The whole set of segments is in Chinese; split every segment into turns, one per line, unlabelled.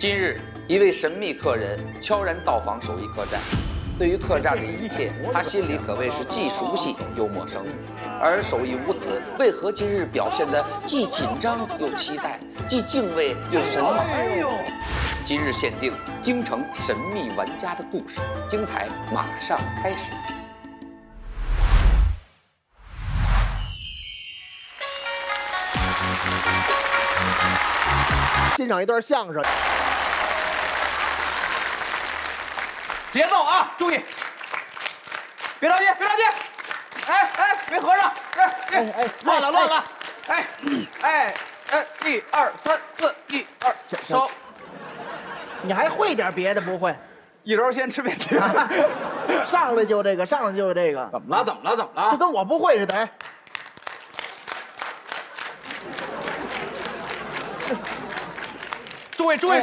今日，一位神秘客人悄然到访首义客栈。对于客栈的一切，他心里可谓是既熟悉又陌生。而首义五子为何今日表现得既紧张又期待，既敬畏又神往？今日限定京城神秘玩家的故事，精彩马上开始。
欣赏一段相声。
节奏啊，注意，别着急，别着急，没合上，乱了，1、2、3、4，1、2，收。
你还会点别的不会？
一揉先吃面条。
上来就这个，上来就这个。
怎么了？怎么了？怎么了？
就跟我不会似的。哎，
注意，注意，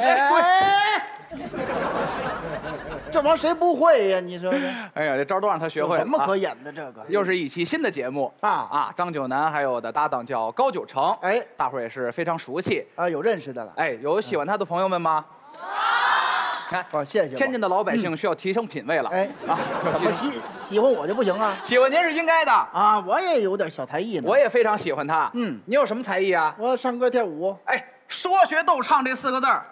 这玩意儿谁不会呀？你说这？
哎呀，这招都让他学会了。
什么可演的？这个
又是一期新的节目
啊！
张九南还有我的搭档叫高九成，
哎，
大伙儿也是非常熟悉
啊，有认识的了。
哎，有喜欢他的朋友们吗？看，
哦，谢谢。
天津的老百姓需要提升品味了。
哎啊，怎么喜欢我就不行啊？
喜欢您是应该的
啊，我也有点小才艺呢。
我也非常喜欢他。
嗯，
你有什么才艺啊？
我唱歌跳舞。
哎，说学逗唱这4个字儿，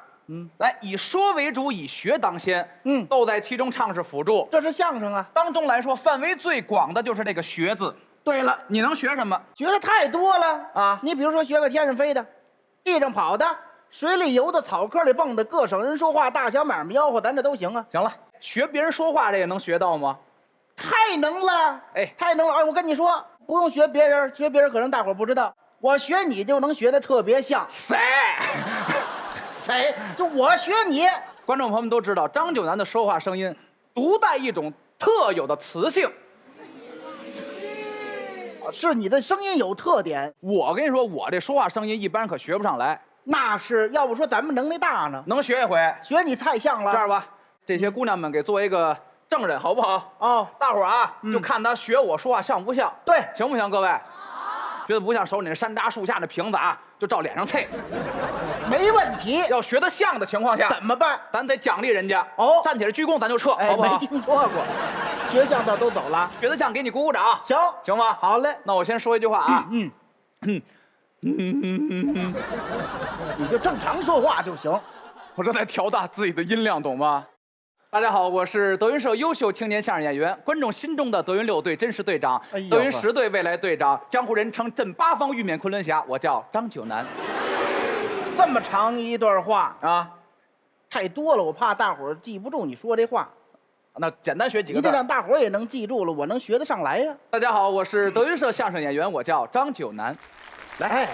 来以说为主，以学当先。逗在其中，唱是辅助。
这是相声啊。
当中来说，范围最广的就是这个学字。
对了，
你能学什么？
学的太多了
啊！
你比如说学个天上飞的，地上跑的。水里游的，草坑里蹦的，各省人说话，大小买卖吆喝，咱这都行啊。
行了，学别人说话这也能学到吗？
太能了，
哎，
太能了！哎，我跟你说，不用学别人，学别人可能大伙不知道，我学你就能学得特别像。
谁？
就我学你。
观众朋友们都知道，张九南的说话声音独带一种特有的磁性。
是你的声音有特点。
我跟你说，我这说话声音一般人可学不上来。
那是要不说咱们能耐大呢，
能学一回。
学你太像了。
这样吧，这些姑娘们给做一个证人，好不好？
哦，
大伙儿啊，就看她学我说话像不像？
对，
行不行？各位，觉得不像，手里那山楂树下那瓶子啊，就照脸上啐。
没问题。
要学得像的情况下，
怎么办？
咱得奖励人家。
哦，
站起来鞠躬，咱就撤，
哎，
好不好？
没听说过，学像的都走了。
学得像，给你鼓鼓掌。行吗？
好嘞。
那我先说一句话啊。
你就正常说话就行。
我正在调大自己的音量，懂吗？大家好，我是德云社优秀青年相声演员，观众心中的德云6队真实队长，德云10队未来队长，江湖人称镇8方，玉面昆仑侠，我叫张九南。
这么长一段话
啊，
太多了，我怕大伙儿记不住你说这话。
那简单学几个字，
一定让大伙儿也能记住了，我能学得上来呀。
大家好，我是德云社相声演员，我叫张九南。
来，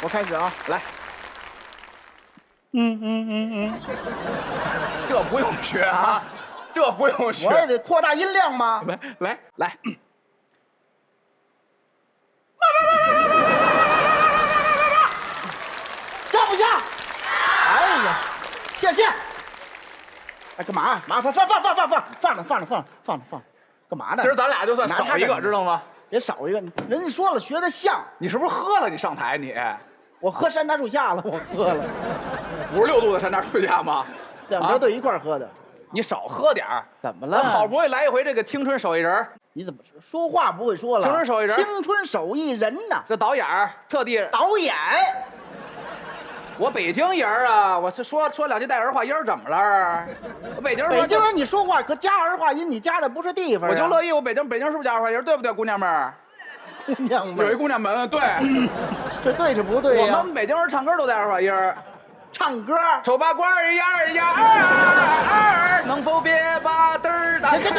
我开始啊，
来。这不用学啊，这不用学。
我也得扩大音量吗？
来。
像不像？哎呀，谢。哎，干嘛？放了，干嘛呢？
今儿咱俩就算少一个，知道吗？
别少一个，人家说了学得像。
你是不是喝了？你上台你？
我喝山楂树下了，我喝了
56度的山楂树下吗
？2条队一块喝的。
你少喝点儿。
怎么了？
好不容易来一回这个青春手艺人，
你怎么说话不会说了？
青春手艺人，
青春手艺人呐！
这导演特地
导演。
我北京人啊，我是说2句带儿化音，怎么了？我北京
人，你说话可加儿化音，你加的不是地方。
我就乐意，我北京是不是加儿化音？对不对，姑娘们？
姑娘们，
有一姑娘们，对，
这对是不对呀？
我们北京人唱歌都带儿化音。
唱歌，
手把官儿呀，能否别把嘚儿打？
这，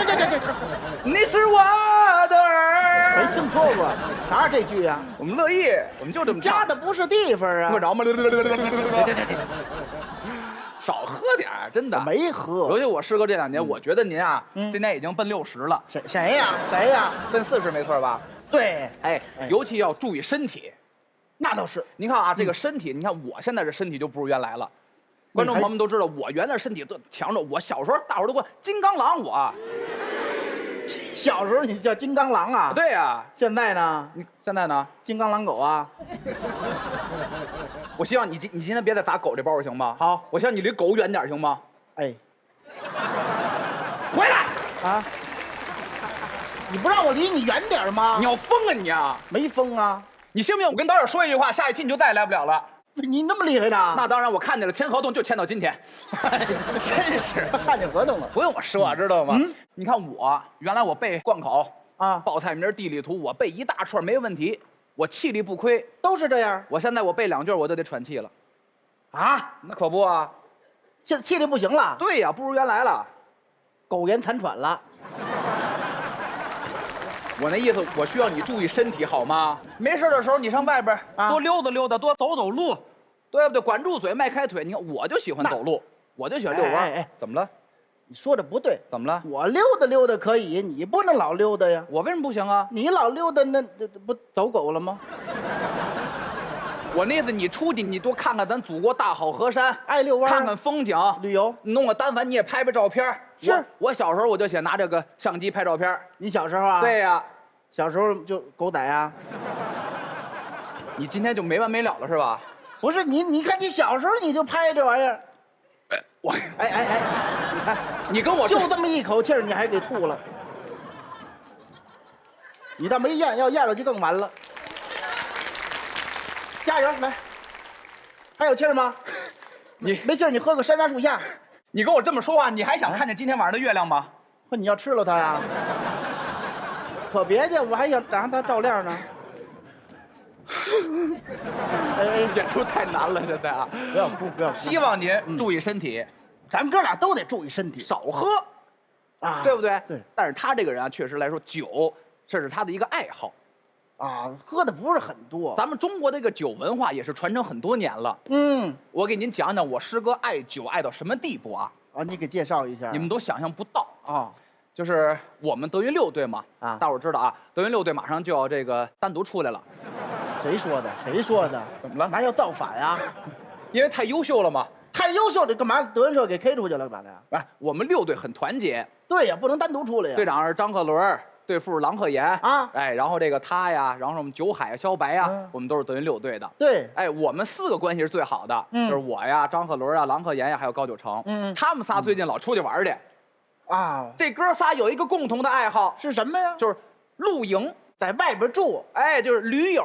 你是我的儿。
没听说过，哪有这句啊？
我们乐意，我们就这么
加的不是地方啊。
用着吗？少喝点儿，真的。
没喝。
尤其我师哥这2年，我觉得您啊，今年已经奔60了。
谁呀？
奔40没错吧？
对。
哎，尤其要注意身体。
那倒是。
您看啊，这个身体，你看我现在这身体就不如原来了。观众朋友们都知道，我原来身体都强着。我小时候大伙儿都管金刚狼，我
小时候你叫金刚狼啊？
对呀，
现在呢？
你现在呢？
金刚狼狗啊？
我希望你今天别再打狗这包行吗？
好，
我希望你离狗远点行吗？
哎，
回来！
啊！你不让我离你远点吗？
你要疯啊你啊！
没疯啊！
你信不信我跟导演说一句话，下一期你就再也来不了了？
你那么厉害的？
那当然，我看见了，签合同就签到今天。真是
看见合同了。
不用我说，知道吗？你看我原来我背贯口
啊，
报菜名、地理图，我背一大串没问题，我气力不亏。
都是这样。
我现在我背2句我都得喘气了。
啊？
那可不啊！
现在气力不行了。
对呀，不如原来了。
苟延残喘了。
我那意思，我需要你注意身体，好吗？没事的时候，你上外边多溜达溜达，多走走路，对不对？管住嘴，迈开腿。你看，我就喜欢走路，我就喜欢遛弯。
哎，
怎么了？
你说的不对。
怎么了？
我溜达溜达可以，你不能老溜达呀。
我为什么不行啊？
你老溜达，那不走狗了吗？
我那意思，你出去，你多看看咱祖国大好河山，
爱遛弯，
看看风景，
旅游，
弄个单反你也拍拍照片。
是
我小时候我就喜欢拿这个相机拍照片。
你小时候啊？
对呀。
小时候就狗仔啊？
你今天就没完没了了是吧？
不是你看你小时候你就拍这玩意儿，
我
哎，你看
你跟我
就这么一口气儿你还给吐了，你倒没咽，要咽了就更完了。加油来，还有气儿吗？
你
没气儿，你喝个山楂树下。
你跟我这么说话，你还想看见今天晚上的月亮吗？
你要吃了它呀？可别介，我还想让它照亮呢。
哎，演出太难了，现在啊！
不要哭，不要哭。
希望您注意身体，
咱们哥俩都得注意身体，
少喝
啊，
对不对？
对。
但是他这个人啊，确实来说，酒这是他的一个爱好，
啊，喝的不是很多。
咱们中国这个酒文化也是传承很多年了。我给您讲讲我师哥爱酒爱到什么地步啊？
啊，你给介绍一下。
你们都想象不到
啊。
就是我们德云6队嘛，大伙知道啊，德云6队马上就要这个单独出来了。
谁说的？谁说的？
怎么了？
还要造反呀？
因为太优秀了嘛。
太优秀的干嘛？德云社给 K 出去了，干嘛的呀？
哎，我们6队很团结。
对呀，不能单独出来呀。
队长是张鹤伦，队副是郎鹤炎
啊。
哎，然后这个他呀，然后我们酒海、肖白呀，我们都是德云6队的。
对。
哎，我们4个关系是最好的，就是我呀、张鹤伦啊、郎鹤炎呀，还有高九成。他们仨最近老出去玩去。
啊，
这哥仨有一个共同的爱好
是什么呀？
就是露营，
在外边住。
哎，就是驴友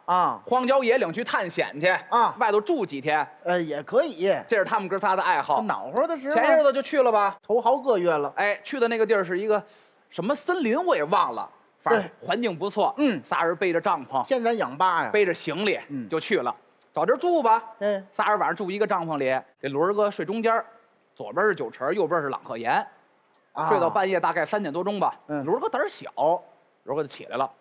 啊，荒郊野岭去探险去
啊，
外头住几天，
也可以。
这是他们哥仨的爱好。
恼火的时候，
前日子就去了吧，
头好个月了。
哎，去的那个地儿是一个什么森林，我也忘了，反正环境不错。仨人背着帐篷，
天然氧吧呀，
背着行李，就去了，找地儿住吧。仨人晚上住一个帐篷里，这伦哥睡中间，左边是九成，右边是郎鹤炎。睡到半夜大概3点多钟吧，伦哥胆小，伦哥就起来了，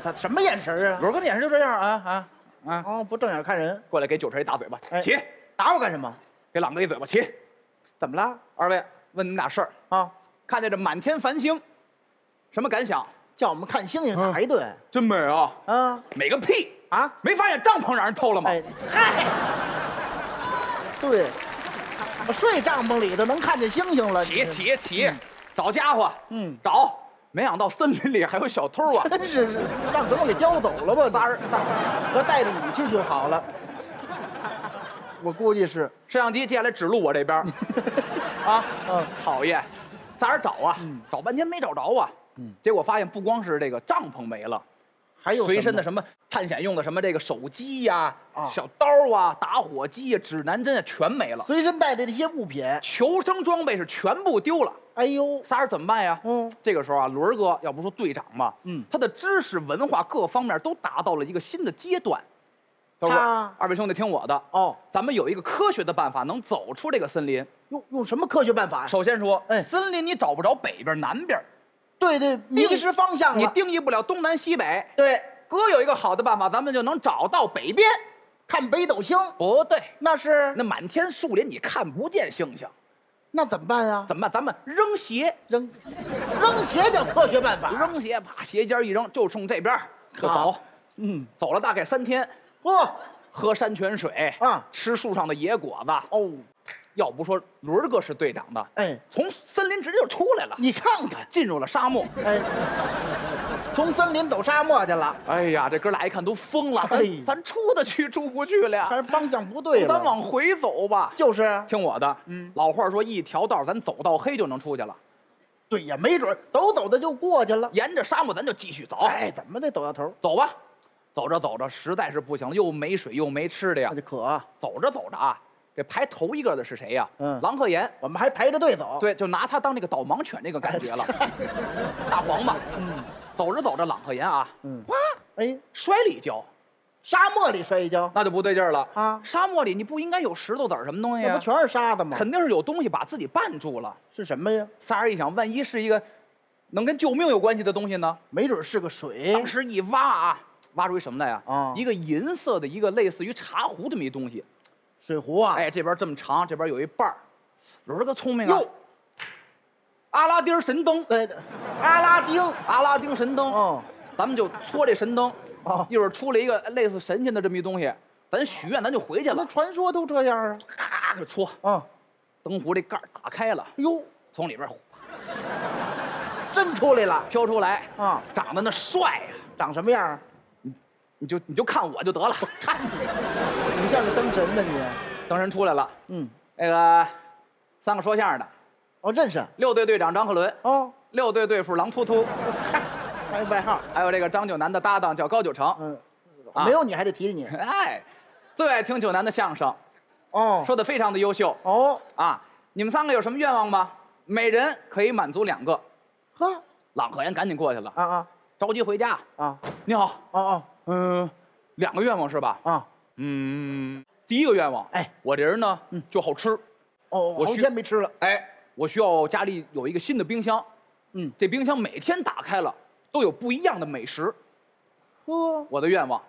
他什么眼神啊？
伦哥的眼神就这样
哦，不正眼看人，
过来给九成一大嘴巴，起，
打我干什么？
给朗哥一嘴巴，起，
怎么了？
二位问你们俩事儿啊，看见这满天繁星，什么感想？
叫我们看星星打一顿，
真美啊！美个屁
啊！
没发现帐篷让人偷了吗？
嗨，对。我睡帐篷里头能看见星星了。
起，找家伙，找，没想到森林里还有小偷啊！
真是让什么给叼走了吧？仨人，我带着你去就好了。我估计是
摄像机接下来指路我这边啊，讨厌，仨人找啊，找半天没找着啊，结果发现不光是这个帐篷没了。
还有
随身的什么探险用的什么这个手机呀、小刀啊、打火机呀、指南针啊，全没了。
随身带的这些物品、
求生装备是全部丢了。
哎呦，
仨人怎么办呀？这个时候啊，伦哥要不说队长嘛，他的知识文化各方面都达到了一个新的阶段。他说：“二位兄弟听我的哦，咱们有一个科学的办法能走出这个森林。
用什么科学办法？
首先说，森林你找不着北边南边。”对，迷失方向了。你定义不了东南西北。对，哥有一个好的办法，咱们就能找到北边，看北斗星。不对，那是那满天树林，你看不见星星，那怎么办呀？怎么办？咱们扔鞋，扔鞋叫科学办法。扔鞋，把鞋尖一扔，就冲这边就走。走了大概3天，喝山泉水啊，吃树上的野果子。哦，要不说轮儿哥是队长的，
哎，
从森林直接就出来了，
你看看，
进入了沙漠。
哎，从森林走沙漠去了，
哎呀，这哥俩一看都疯了，
哎
咱出得去出不去了呀？
还是方向不对了。
咱往回走吧。
就是
听我的，老话说一条道咱走到黑就能出去了，
对呀，没准走的就过去了。
沿着沙漠咱就继续走。
哎，怎么得走到头？
走吧，走着走着实在是不行了，又没水又没吃的呀
那。就渴啊。
走着走着啊，这排头一个的是谁呀？郎鹤炎。
我们还排着队走。
对，就拿他当那个导盲犬那个感觉了。大黄嘛，走着走着，郎鹤炎啊，哇，
哎，
摔了一跤，
沙漠里摔一跤，
那就不对劲儿了
啊！
沙漠里你不应该有石头子儿什么东西啊？
那不全是沙子吗？
肯定是有东西把自己绊住了。
是什么呀？
仨人一想，万一是一个能跟救命有关系的东西呢？
没准是个水。
当时一挖啊，挖出一什么来呀？
啊，
一个银色的一个类似于茶壶这么一东西，
水壶啊！
哎，这边这么长，这边有一半儿。轮儿哥聪明啊！
哟，
阿拉丁神灯，
对，阿拉丁
神灯。
哦，
咱们就搓这神灯。
哦，
一会儿出了一个类似神仙的这么一东西，咱许愿，咱就回去了。
那传说都这样啊！
咔就搓，灯壶这盖儿打开了，
哟，
从里边
真出来了，
飘出来
啊！
长得那帅呀，
长什么样？
你就看我就得了。
看你像个灯神呢你。
灯神出来了，
那
个3个说相声的，
哦，认识。
6队队长张鹤伦，
哦
，6队队副狼突突，
还有外号，
还有这个张九南的搭档叫高九成。
没有你还得提提你。
哎，最爱听九南的相声，
哦，
说的非常的优秀。
哦
啊，你们3个有什么愿望吗？每人可以满足2个。
呵，
郎鹤炎赶紧过去了，着急回家
啊！
你好
，2
个愿望是吧？第一个愿望，
哎，
我这人呢就好吃，
我好几天没吃了，
哎，我需要家里有一个新的冰箱，这冰箱每天打开了都有不一样的美食，我的愿望，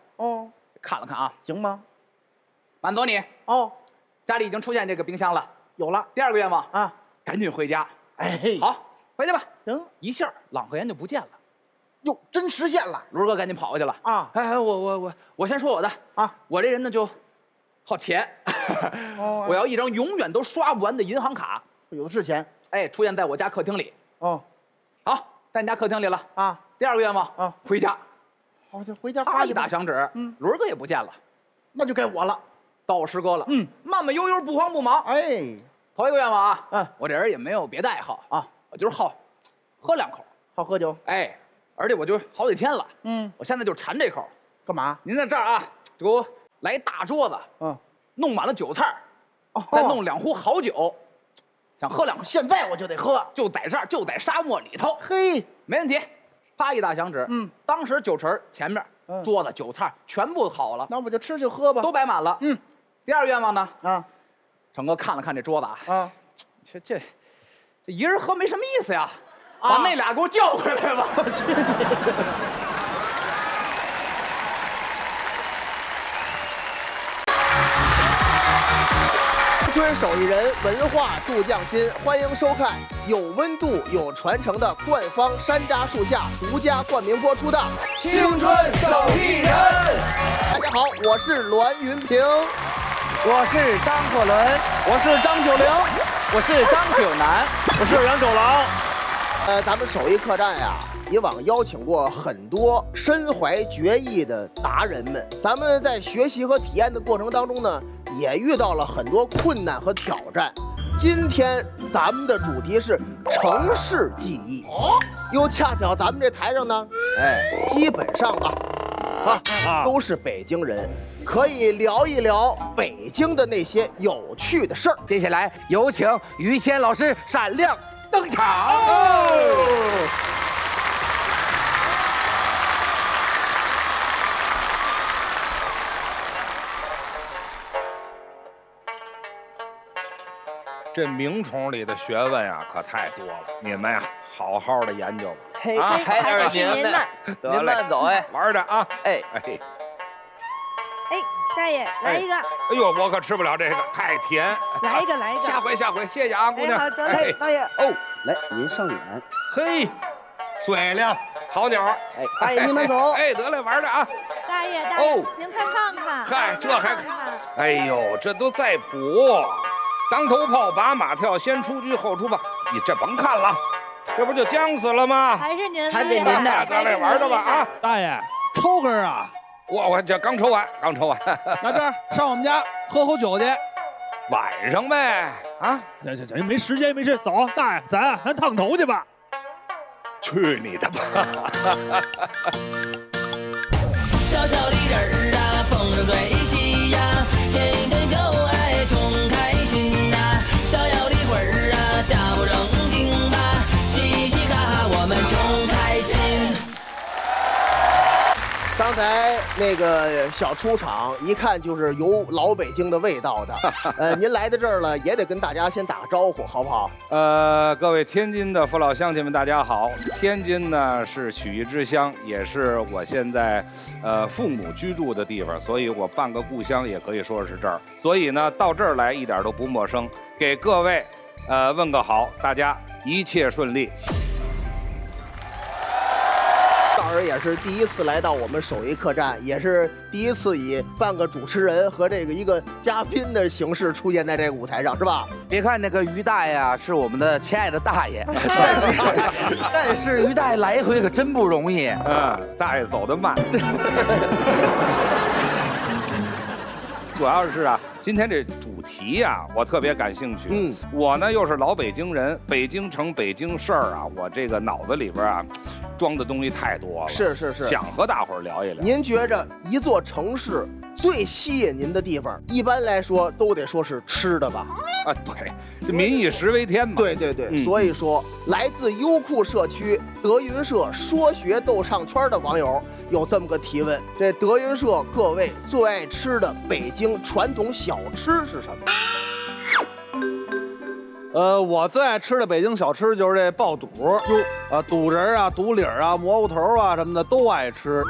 看了看啊，
行吗？
满足你，家里已经出现这个冰箱了，
有了。
第2个愿望
啊，
赶紧回家，
哎，
好，回去吧。
行，
一下郎鹤炎就不见了，
哟，真实现了。
轮哥赶紧跑过去了
啊！
哎，我先说我的
啊，
我这人呢就好钱，我要一张永远都刷不完的银行卡，
有的是钱。
哎，出现在我家客厅里。
好，
在你家客厅里了
啊。
第2个愿望回家。
好，就回家
发一打响指，轮哥也不见了，
那就该我了，
到我师哥了。慢慢悠悠，不慌不忙。
哎，
头一个愿望啊，我这人也没有别的爱好啊，我就是好喝2口，
好喝酒。
哎，而且我就好几天了，我现在就馋这口。
干嘛？
您在这儿啊，就给我来一大桌子，弄满了酒菜，再弄2壶好酒，想喝2口。
现在我就得喝，
就在这儿，就在沙漠里头。
嘿，
没问题。啪一打响指，当时酒池前面桌子酒菜全部好了，
那我就吃就喝吧，
都摆满了。第2愿望呢？成哥看了看这桌子
啊，
这一人喝没什么意思呀，把那俩给我叫回来吧。
春手艺人文化助匠心，欢迎收看有温度、有传承的冠方山楂树下独家冠名播出的《
青春手艺人》。
大家好，我是栾云平，
我是张鹤伦，我是张九龄，我是张九南，我是杨九郎。
咱们手艺客栈呀，以往邀请过很多身怀绝艺的达人们，咱们在学习和体验的过程当中呢，也遇到了很多困难和挑战。今天咱们的主题是城市技艺，又恰巧咱们这台上呢，基本上都是北京人，可以聊一聊北京的那些有趣的事儿。
接下来有请于谦老师闪亮登场。
这名虫里的学问呀，可太多了，你们呀，好好的研究吧。
嘿，还得是您呢，
您慢
走哎，
玩着啊，哎，
大爷来一个。
哎呦，我可吃不了这个，太甜。
来一个，来一个。
下回，谢谢啊，姑娘。
好得嘞，
大爷哦，来您上脸。
嘿，水灵，好鸟。
哎，大爷您慢走。
哎，得嘞，玩着啊。
大爷，您快看看。
嗨，这还，哎呦，这都在谱。当头炮，把马跳，先出车后出炮。你这甭看了，这不就僵死了吗？
还是您，
还是您的
咱来玩的吧啊！
大爷，抽根啊！
我这刚抽完，刚抽完。
那这样上我们家喝口酒去。
晚上呗啊！
这没时间没事，走，大爷，咱烫头去吧。
去你的吧！
小小的人儿啊，风筝最起呀，天天就爱穷开心呐。逍遥的魂儿啊，假不正经吧，嘻嘻哈哈我们穷开心。
刚才那个小出场，一看就是有老北京的味道的。您来到这儿了，也得跟大家先打个招呼，好不好？
各位天津的父老乡亲们，大家好。天津呢是曲艺之乡，也是我现在父母居住的地方，所以我半个故乡也可以说是这儿。所以呢，到这儿来一点都不陌生。给各位问个好，大家一切顺利。
大儿也是第一次来到我们首义客栈，也是第一次以半个主持人和这个一个嘉宾的形式出现在这个舞台上，是吧？
别看那个于大爷啊，是我们的亲爱的大爷，但是于大爷来一回可真不容易。
大爷走得慢。主要是啊，今天这主题呀，我特别感兴趣。我呢又是老北京人，北京城、北京事儿啊，我这个脑子里边啊，装的东西太多了。是，想和大伙儿聊一聊。您觉着一座城市最吸引您的地方，一般来说都得说是吃的吧？啊，对，这民以食为天嘛。对，所以说，来自优酷社区德云社说学逗唱圈的网友有这么个提问：这德云社各位最爱吃的北京传统小吃是什么？
我最爱吃的北京小吃就是这爆肚，肚仁啊、肚里啊、蘑菇头啊什么的都爱吃。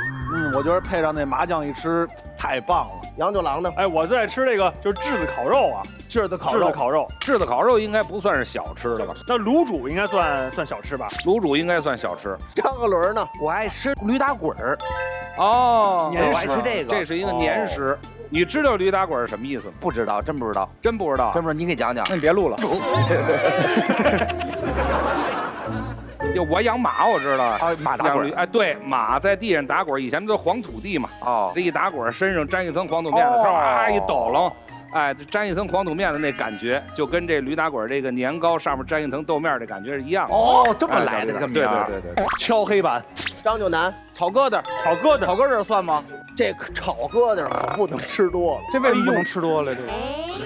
我觉得配上那麻酱一吃，太棒了。杨九郎呢？
哎，我最爱吃这个就是炙子烤肉啊，
炙子烤肉
应该不算是小吃了吧？
那卤煮应该算小吃吧？
卤煮应该算小吃。
张鹤伦呢？
我爱吃驴打滚儿。
哦，
我爱吃这个，
这是一个年食。你知道驴打滚是什么意思吗？
不知道，真不知道，
真不知道。
你给讲讲。
那你别录了。就我养马，我知道啊，
马打滚。
哎，对，马在地上打滚，以前不都黄土地嘛？哦，这一打滚，身上沾一层黄土面子，一抖楞，哎，沾一层黄土面子那感觉，就跟这驴打滚这个年糕上面沾一层豆面的感觉是一样的。
哦，这么来的，这个名。
对，
敲黑板。
张九南，
炒疙瘩算吗？
这个炒疙瘩可不能吃多了。
这为什么不能吃多了？这个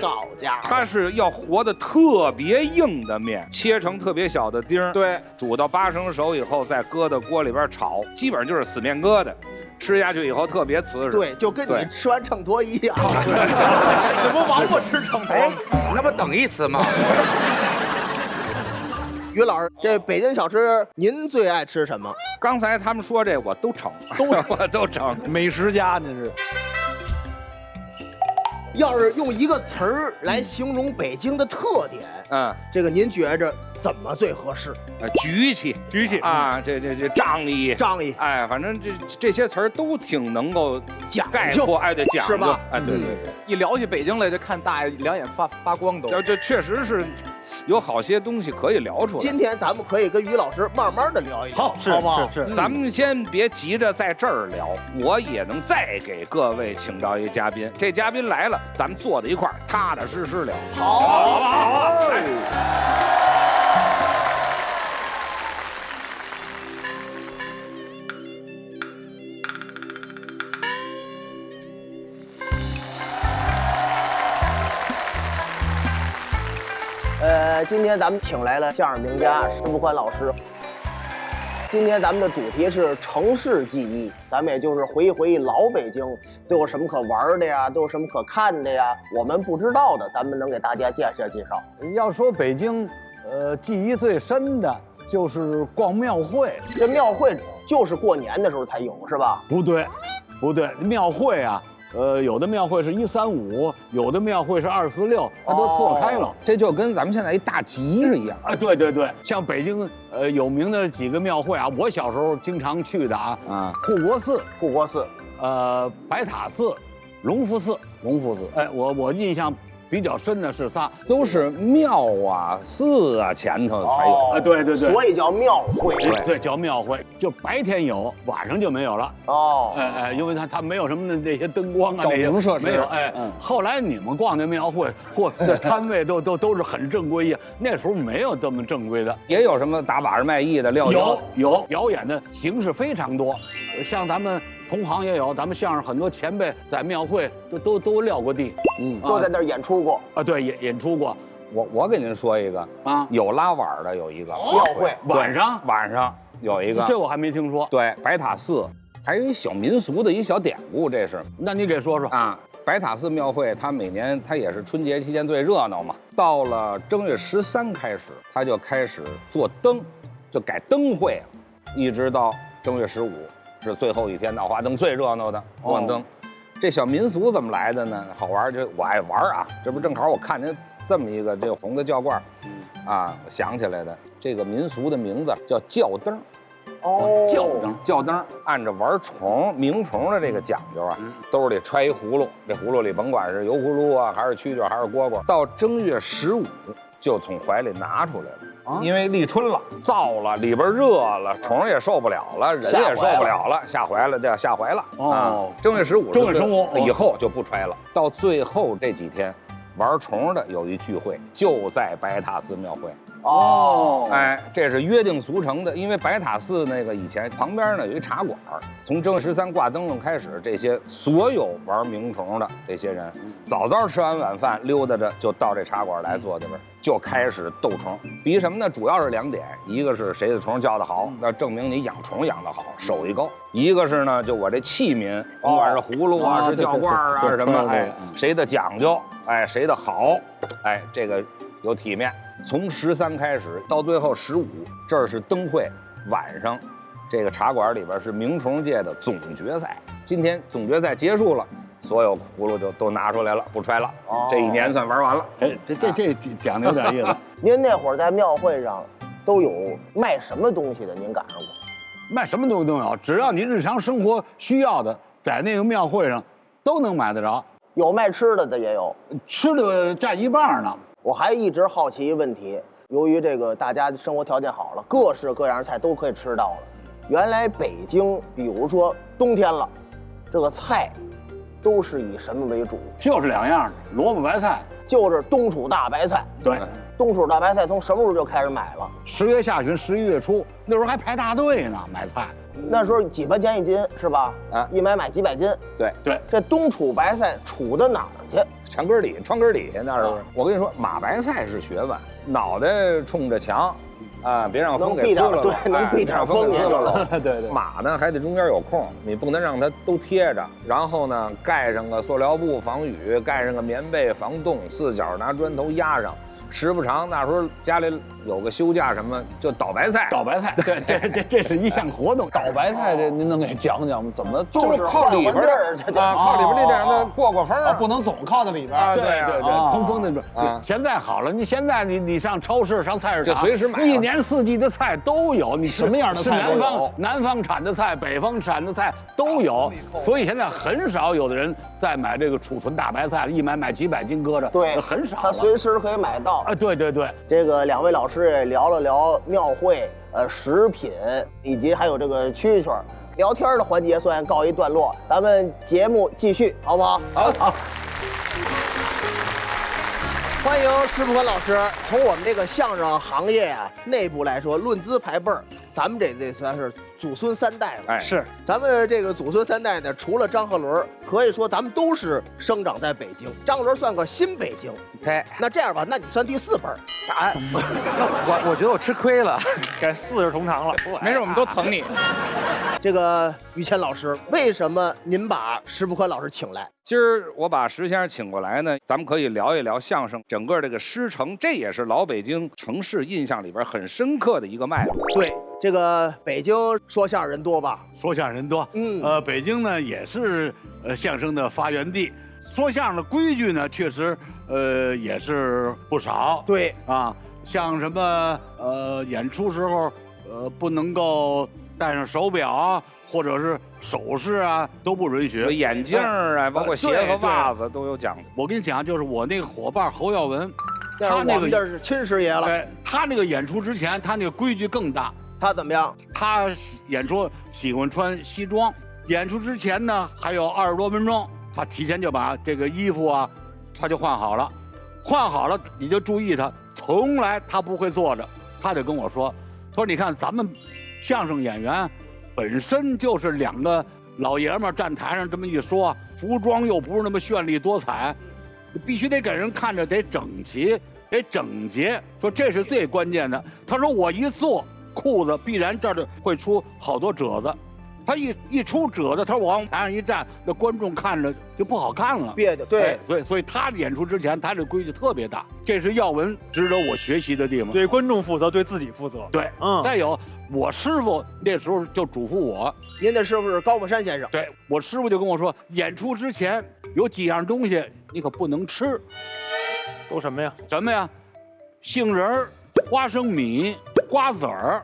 好家伙，
它是要和的特别硬的面，切成特别小的丁儿，
对，
煮到8成熟以后，再搁到锅里边炒，基本上就是死面疙瘩。吃下去以后特别瓷实。
对，就跟你吃完秤砣一样。
这不王八吃秤砣？
那不等义词吗？
于老师，这北京小吃您最爱吃什么？
刚才他们说这我都成，我都成。
美食家您是。
要是用一个词儿来形容北京的特点，这个您觉着怎么最合适？
局气啊，这仗义，哎，反正这些词儿都挺能够概括，哎，对，讲究，是吧？哎，对，
一聊起北京来，就看大爷两眼发光都。
这确实是有好些东西可以聊出来。
今天咱们可以跟于老师慢慢的聊一聊，
好不好？是，
咱们先别急着在这儿聊，我也能再给各位请到一嘉宾。这嘉宾来了，咱们坐在一块儿，踏踏实实聊。
好。今天咱们请来了相声名家石富宽老师。今天咱们的主题是城市记忆，咱们也就是回忆回忆老北京都有什么可玩的呀，都有什么可看的呀，我们不知道的，咱们能给大家介绍介绍。
要说北京，记忆最深的就是逛庙会。
这庙会就是过年的时候才有，是吧？
不对，庙会啊。有的庙会是135，有的庙会是246，它都错开了。
这就跟咱们现在一大集是一样。
啊，对，像北京有名的几个庙会啊，我小时候经常去的啊，护国寺，白塔寺，隆福寺。哎，我印象比较深的是仨，
都是庙啊、寺啊前头才有。
啊，对对对，
所以叫庙会。
对，叫庙会，就白天有，晚上就没有了。
哦，
因为它没有什么的那些灯光啊，那些
设施
没有。后来你们逛那庙会或摊位都是很正规呀，那时候没有这么正规的。
也有什么打把式卖艺的撂跤，
有表演的形式非常多，像咱们同行也有，咱们相声很多前辈在庙会都撂过地，
都在那儿演出过
啊，对，演出过。
我给您说一个啊，有拉碗的有一个
庙会，
晚上
有一个，
这我还没听说。
对，白塔寺还有一小民俗的一小典故，这是。
那你给说说
啊？白塔寺庙会，它每年它也是春节期间最热闹嘛。到了正月13开始，它就开始做灯，就改灯会，一直到正月15是最后一天，闹花灯最热闹的望灯。这小民俗怎么来的呢？好玩，就我爱玩啊。这不正好我看见这么一个这个红的轿罐，啊，我想起来的这个民俗的名字叫轿灯。轿灯，按照玩虫鸣虫的这个讲究啊，兜里揣一葫芦，这葫芦里甭管是油葫芦啊，还是蛐蛐，还是蝈蝈，到正月15就从怀里拿出来了，因为立春了，燥了，里边热了，虫也受不了了，人也受不了了，吓坏了，叫吓坏了。哦，正月15以后就不揣了，到最后这几天，玩虫的有一聚会，就在白塔寺庙会。哎，这是约定俗成的，因为白塔寺那个以前旁边呢有一茶馆，从正月13挂灯笼开始，这些所有玩鸣虫的这些人，早吃完晚饭溜达着就到这茶馆来坐在这儿，就开始斗虫，比什么呢？主要是2点，一个是谁的虫叫得好，那证明你养虫养得好，手艺高；一个是呢，就我这器皿，甭管是葫芦啊，是轿罐啊，什么，哎，谁的讲究，哎，谁的好，哎，这个有体面。从13开始到最后15，这儿是灯会，晚上，这个茶馆里边是鸣虫界的总决赛。今天总决赛结束了，所有葫芦就都拿出来了，不揣了。这一年算玩完了。
哎，这讲的有点意思。
您那会儿在庙会上都有卖什么东西的？您赶上过？
卖什么东西都有，只要你日常生活需要的，在那个庙会上都能买得着。
有卖吃的也有，
吃的占一半呢。
我还一直好奇一问题，由于这个大家生活条件好了，各式各样的菜都可以吃到了。原来北京，比如说冬天了，这个菜都是以什么为主？
就是2样，萝卜白菜，
就是冬储大白菜。
对，
冬储大白菜从什么时候就开始买了
？10月下旬、11月初，那时候还排大队呢，买菜。
那时候几块钱一斤是吧？啊，一买几百斤。
对，
这冬储白菜储到哪儿去？
墙根底，窗根底下那是。我跟你说，码白菜是学问，脑袋冲着墙，啊，别让风给呲了。
对，能避点风也就了。
对。
码呢还得中间有空，你不能让它都贴着。然后呢，盖上个塑料布防雨，盖上个棉被防冻，四角拿砖头压上。时不常，那时候家里有个休假什么，就倒白菜。
倒白菜，对，这是一项活动。
倒白菜这您能给讲讲吗？怎么
就是
靠里边啊，靠里边这点让它过风啊，
不能总靠在里边。
对，通风那种。现在好了，现在你上超市、上菜市场，
就随时买，
一年四季的菜都有。你
什么样的菜都有，
南方产的菜、北方产的菜都有。所以现在很少有的人在买这个储存大白菜，一买几百斤搁着。
对，
很少。
他随时可以买到。
啊，对。
这个2位老师也聊了聊庙会、食品，以及还有这个蛐蛐，聊天的环节算告一段落。咱们节目继续，好不好？好。欢迎施富宽老师。从我们这个相声行业啊内部来说，论资排辈儿，咱们这算是祖孙3代了。
哎，是。
咱们这个祖孙3代呢，除了张鹤伦，可以说咱们都是生长在北京。张鹤伦算个新北京。
对。
那这样吧，那你算第4辈儿。答案。
我觉得我吃亏了，
该4世同堂了。
没事，我们都疼你。
这个于谦老师，为什么您把施富宽老师请来？
今儿我把施先生请过来呢，咱们可以聊一聊相声整个这个师承，这也是老北京城市印象里边很深刻的一个脉络。
对，这个北京说相声人多吧？
说相声人多。北京呢也是相声的发源地，说相声的规矩呢确实也是不少。
对
啊，像什么演出时候不能够戴上手表啊，或者是首饰啊都不允许，
眼镜啊，包括鞋和袜子都有讲究。
我跟你讲，就是我那个伙伴侯耀文，
他那个是亲师爷了。
对，他那个演出之前，他那个规矩更大。
他怎么样？
他演出喜欢穿西装，演出之前呢还有20多分钟，他提前就把这个衣服啊，他就换好了。换好了你就注意他，从来他不会坐着，他就跟我说，你看咱们相声演员本身就是2个老爷们站台上这么一说，服装又不是那么绚丽多彩，必须得给人看着得整齐，得整洁，说这是最关键的。他说我一坐裤子必然这儿就会出好多褶子，他一出褶子，他说我往台上一站，那观众看着就不好看了，
别扭。对，
所以他演出之前，他这规矩特别大，这是耀文值得我学习的地方。
对观众负责，对自己负责。
对，再有我师傅那时候就嘱咐我，
您的师傅是高凤山先生。
对，我师傅就跟我说，演出之前有几样东西你可不能吃。
都什么呀？
什么呀？杏仁儿、花生米、瓜子儿。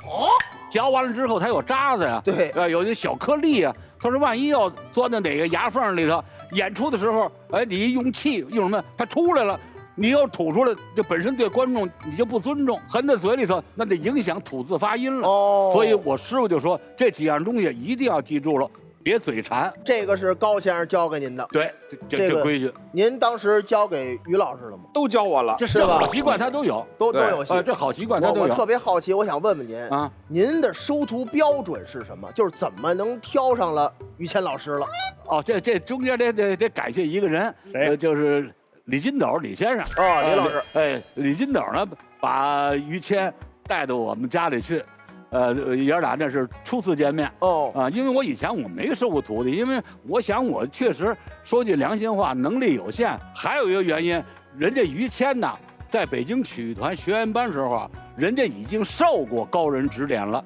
嚼完了之后它有渣子呀，
对，
有那小颗粒啊。他说万一要钻到哪个牙缝里头，演出的时候，你一用气用什么，它出来了，你要吐出来，就本身对观众你就不尊重，含在嘴里头，那得影响吐字发音了。所以我师傅就说这几样东西一定要记住了，别嘴馋。
这个是高先生教给您的。
对，这规矩。
您当时教给于老师了吗？
都教我了，
这好习惯他都有，
都有。
这好习惯他都有。
我特别好奇，我想问问您啊，您的收徒标准是什么？就是怎么能挑上了于谦老师了？
这中间得感谢一个人，就是李金斗李先生。
李老师。
李金斗呢，把于谦带到我们家里去。爷俩那是初次见面因为我以前我没收过徒弟，因为我想我确实说句良心话，能力有限。还有一个原因，人家于谦呐，在北京曲艺团学员班时候啊，人家已经受过高人指点了。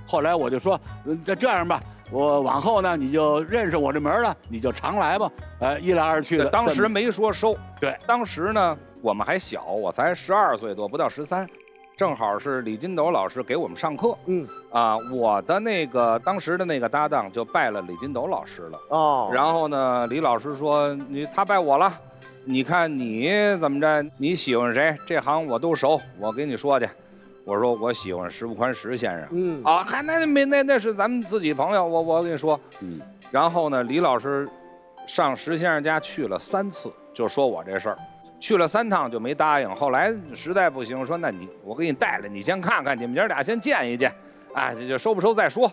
后来我就说，这样吧，我往后呢，你就认识我这门了，你就常来吧。一来二去的，
当时没说收。
对，
当时呢，我们还小，我才12岁多，不到13。正好是李金斗老师给我们上课，我的那个当时的那个搭档就拜了李金斗老师了。然后呢，李老师说他拜我了，你看你怎么着？你喜欢谁？这行我都熟，我给你说去。我说我喜欢石富宽石先生。那是咱们自己朋友，我跟你说。然后呢，李老师上石先生家去了3次，就说我这事儿。去了3趟就没答应，后来实在不行，说那我给你带来，你先看看，你们爷俩先见一见，就收不收再说。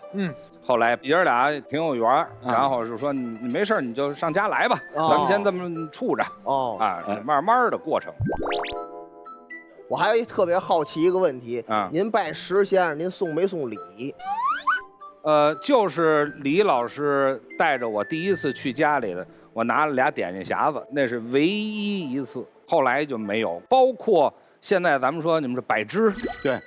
后来爷俩挺有缘，然后是说你没事你就上家来吧，咱们先这么处着。慢慢的过程。
我还特别好奇一个问题您拜石先生，您送没送礼？
就是李老师带着我第一次去家里的，我拿了2点心匣子，那是唯一一次。后来就没有，包括现在咱们说你们是摆支，
对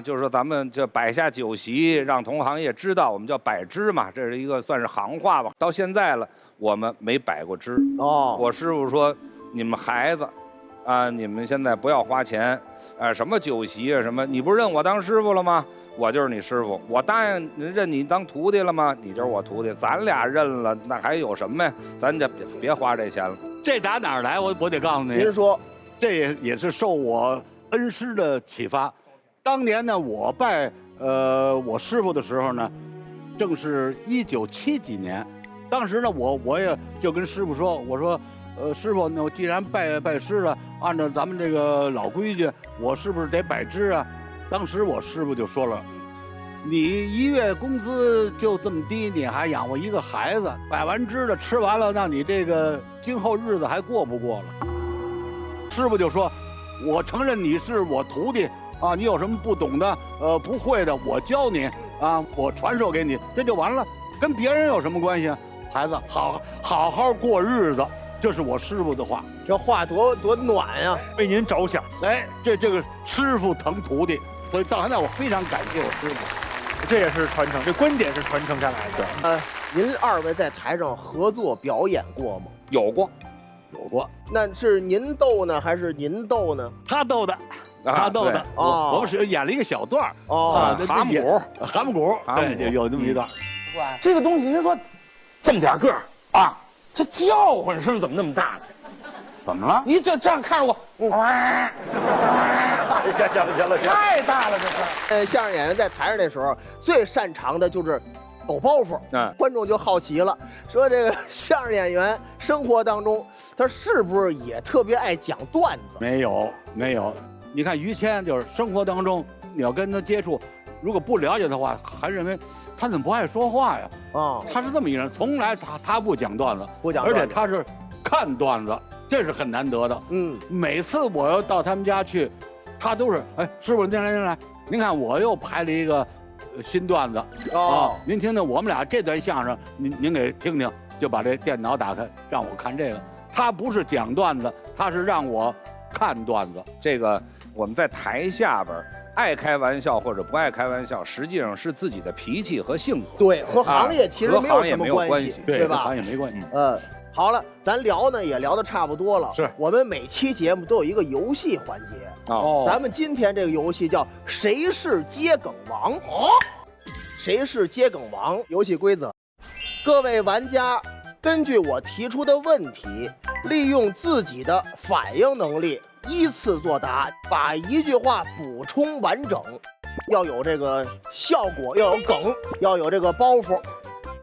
就是说咱们就摆下酒席，让同行业知道我们叫摆支嘛，这是一个算是行话吧。到现在了，我们没摆过支。我师傅说你们孩子你们现在不要花钱，什么酒席什么，你不是认我当师傅了吗？我就是你师傅，我答应认你当徒弟了吗？你就是我徒弟，咱俩认了，那还有什么呀？咱就别花这钱了。
这打哪儿来？我得告诉你，
您说，
这也是受我恩师的启发。当年呢，我拜我师傅的时候呢，正是1970几年。当时呢，我也就跟师傅说，我说，师傅，那我既然拜师了，按照咱们这个老规矩，我是不是得摆支啊？当时我师傅就说了，你1月工资就这么低，你还养活一个孩子，摆完支了吃完了，那你这个今后日子还过不过了？师傅就说，我承认你是我徒弟你有什么不懂的不会的，我教你我传授给你，这就完了，跟别人有什么关系啊？孩子好好过日子，这是我师傅的话。
这话多暖呀，
为您着想。
这个师傅疼徒弟，所以到现在我非常感谢我师傅。
这也是传承，这观点是传承下来的。
您2位在台上合作表演过吗？
有过。
那是您逗呢，还是您逗呢？
他逗的。我们是演了一个小段
哈姆鼓，
对，有那么一段。
这个东西人说这么点个儿啊，这叫唤声怎么那么大呢？
怎么了？
你这样看着我，行了，太大了这是。
相声演员在台上的时候最擅长的就是抖包袱。观众就好奇了，说这个相声演员生活当中他是不是也特别爱讲段子？
没有。你看于谦就是生活当中你要跟他接触，如果不了解的话，还认为他怎么不爱说话呀？他是这么一人，从来他不讲段子，而且他是看段子。这是很难得的。每次我要到他们家去，他都是师傅您来，您看我又排了一个新段子您听听我们俩这段相声，您给听听，就把这电脑打开让我看这个。他不是讲段子，他是让我看段子。
这个我们在台下边爱开玩笑或者不爱开玩笑，实际上是自己的脾气和性格。
对，和行业其实没有什么关系，
对
吧？
和行业没关系。
好了，咱聊呢也聊得差不多了。
是
我们每期节目都有一个游戏环节。咱们今天这个游戏叫“谁是接梗王”。谁是接梗王？游戏规则：各位玩家根据我提出的问题，利用自己的反应能力依次作答，把一句话补充完整，要有这个效果，要有梗，要有这个包袱。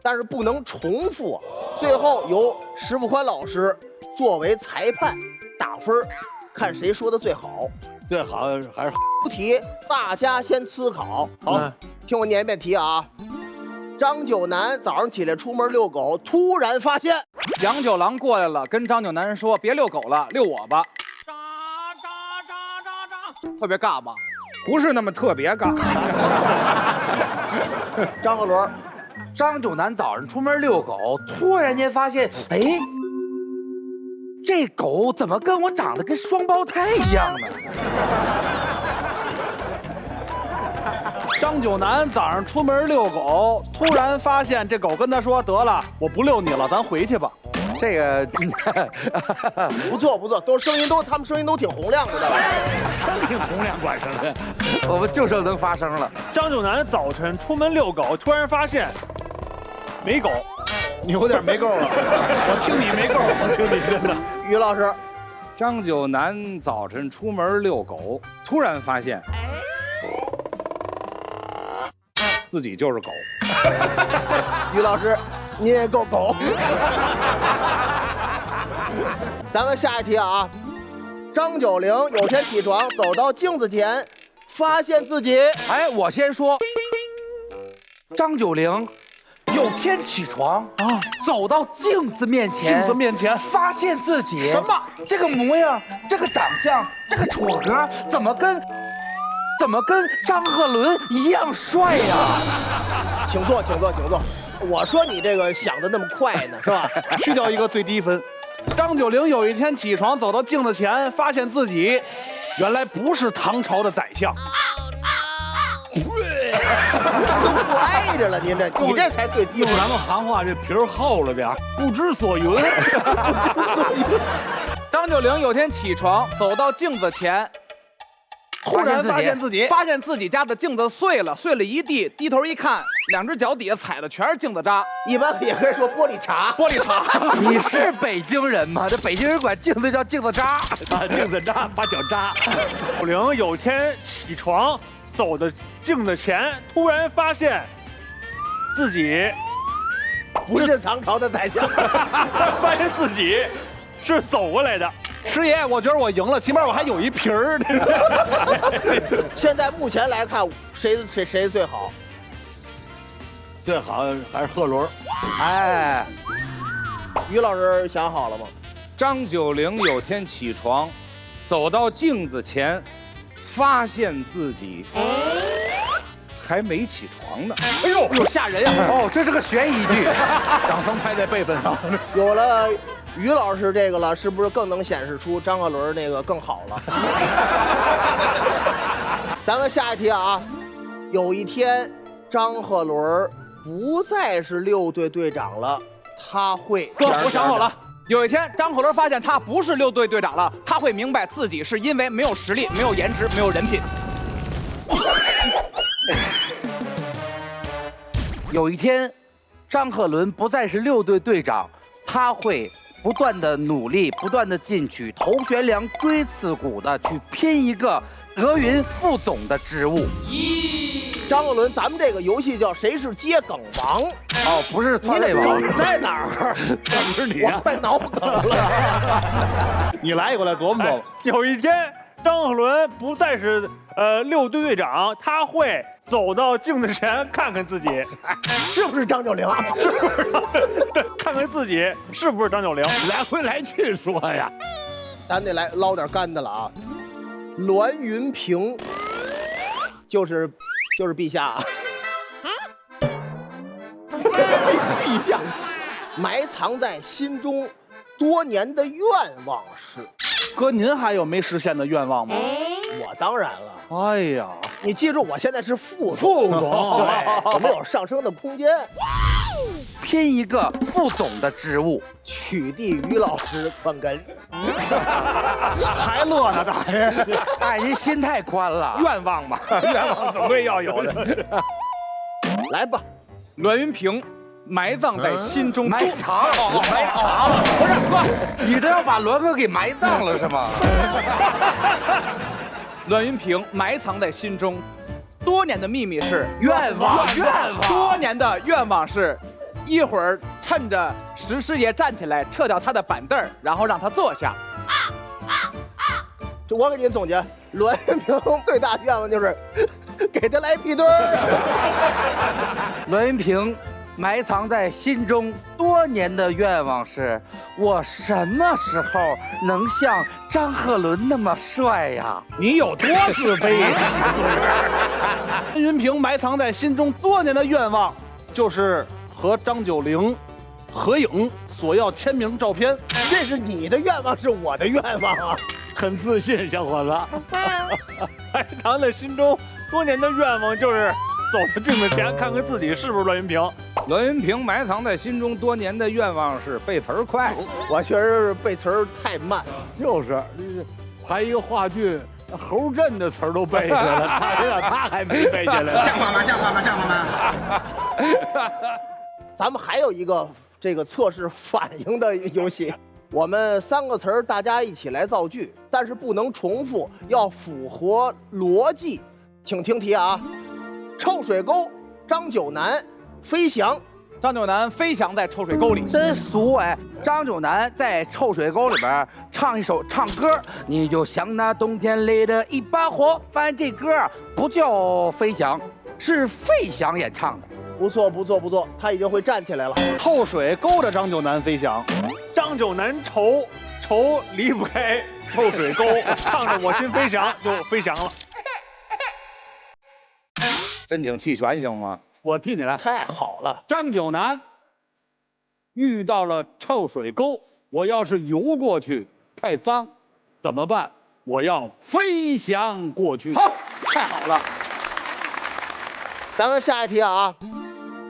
但是不能重复，最后由石富宽老师作为裁判打分，看谁说的最好。
最好还是
题，大家先思考。好，听我念一遍题啊。张九南早上起来出门遛狗，突然发现
杨九郎过来了，跟张九南说：“别遛狗了，遛我吧。”特别尬吧？
不是那么特别尬。
张鹤伦。
张九南早上出门遛狗，突然间发现，这狗怎么跟我长得跟双胞胎一样呢？
张九南早上出门遛狗，突然发现这狗跟他说：“得了，我不遛你了，咱回去吧。”
这个
不错，他们声音都挺洪亮的，
声音洪亮管什么呀？
我们就剩能发声了。
张九南早晨出门遛狗，突然发现没狗，
你有点没够了。我听你没够，我听你真的。
于老师，
张九南早晨出门遛狗，突然发现自己就是狗。
于老师，您也够狗。咱们下一题啊，张九龄有天起床，走到镜子前，发现自己……
我先说，张九龄有天起床走到镜子面前，发现自己
什么？
这个模样，这个长相，这个戳格，怎么跟张鹤伦一样帅呀？
请坐。我说你这个想的那么快呢，是吧？
去掉一个最低分。张九龄有一天起床，走到镜子前，发现自己原来不是唐朝的宰相。
都不挨着了，你这才最低。
用咱们行话，这皮儿厚了点，不知所云。
张九龄有天起床，走到镜子前，突然发现自己家的镜子碎了一地，低头一看，两只脚底下踩的全是镜子渣。
一般也可以说玻璃碴。
你是北京人吗？这北京人管镜子叫镜子渣。
镜子渣，把脚渣。
九龄有天起床，走到镜子前，突然发现自己
不是唐朝的宰相，
发现自己是走过来的。
师爷，我觉得我赢了，起码我还有一皮儿。
现在目前来看，谁最好？
最好还是鹤伦。
于老师想好了吗？
张九龄有天起床，走到镜子前，发现自己还没起床呢。
哎呦，吓人呀！这是个悬疑剧，
掌声拍在辈分上。
有了于老师这个了，是不是更能显示出张鹤伦那个更好了？咱们下一题啊，有一天张鹤伦不再是六队队长了，他会……
哥，我想好了。有一天，张鹤伦发现他不是六队队长了，他会明白自己是因为没有实力、没有颜值、没有人品。
有一天，张鹤伦不再是6队队长，他会不断的努力，不断的进取，头悬梁锥刺股的去拼一个德云副总的职务。
张鹤伦，咱们这个游戏叫谁是接梗王？
哦，不是川味王，
梗在哪儿？
梗是你
我快脑梗了。
你来一个来琢磨琢磨。
有一天，张鹤伦不再是6队队长，他会走到镜子前看看自己，
是不是张九龄？
是不是？对，看看自己是不是张九龄，
来回来去说呀。
咱得来捞点干的了啊！栾云平，就是陛下啊。陛下埋藏在心中多年的愿望是。
哥，您还有没实现的愿望吗？
我当然了。
哎呀，
你记住，我现在是副
总，
对，我们有上升的空间。
拼一个副总的职务，
取缔于老师捧哏，
还乐呢，大爷！
哎，您心太宽了。
愿望嘛，愿望总归要有的。
来吧，
栾云平埋葬在心中，
埋藏，埋藏，不是哥，你这要把栾哥给埋葬了是吗？
栾云平埋藏在心中多年的秘密是
愿望，
多年的愿望是。一会儿趁着石师爷站起来，撤掉他的板凳，然后让他坐下。
这我给您总结，栾云平最大的愿望就是给他来屁墩儿。
栾云平埋藏在心中多年的愿望是：我什么时候能像张鹤伦那么帅呀？
你有多自卑呀？
栾云平埋藏在心中多年的愿望就是和张九龄合影，索要签名照片。
这是你的愿望，是我的愿望啊！
很自信，小伙子。
埋藏在心中多年的愿望就是走到镜子前看看自己是不是栾云平。
栾云平埋藏在心中多年的愿望是背词儿快。
我确实是背词儿太慢，
就是排一个话剧。侯震的词儿都背下来了，他还没背下来。
像话吗？像话吗？像话吗？
咱们还有一个这个测试反应的游戏，我们3个词儿大家一起来造句，但是不能重复，要符合逻辑。请听题啊！臭水沟，张九南飞翔。
张九南飞翔在臭水沟里，
真俗哎！张九南在臭水沟里边唱歌，你就像那冬天里的一把火。发现这歌不叫飞翔，是费翔演唱的。
不错不错不错，他已经会站起来了。
臭水勾着张九南飞翔，
张九南愁离不开臭水沟，唱着我心飞翔就飞翔了。
申请弃权行吗？
我替你来。
太好了，
张九南遇到了臭水沟，我要是游过去太脏，怎么办？我要飞翔过去。
好，太好了。咱们下一题啊，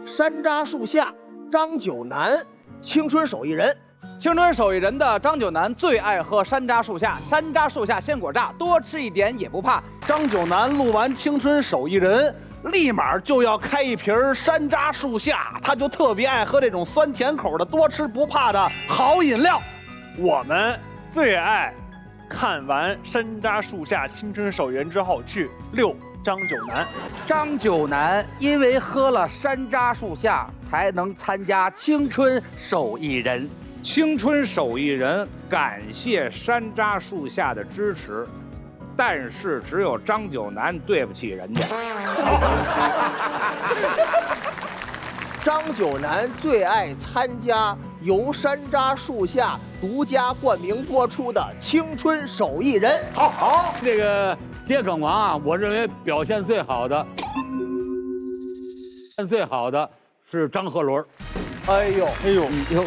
山楂树下，张九南，青春手艺人。
青春手艺人的张九南最爱喝山楂树下，山楂树下鲜果榨，多吃一点也不怕。
张九南录完青春手艺人，立马就要开一瓶山楂树下，他就特别爱喝这种酸甜口的多吃不怕的好饮料。
我们最爱看完山楂树下青春手艺人之后去遛张九南。
张九南因为喝了山楂树下，才能参加青春手艺人。
青春手艺人感谢山楂树下的支持，但是只有张九南对不起人家。
张九南最爱参加由山楂树下独家冠名播出的《青春手艺人》。
好，这个接梗王啊，我认为表现最好的是张鹤伦。
哎呦，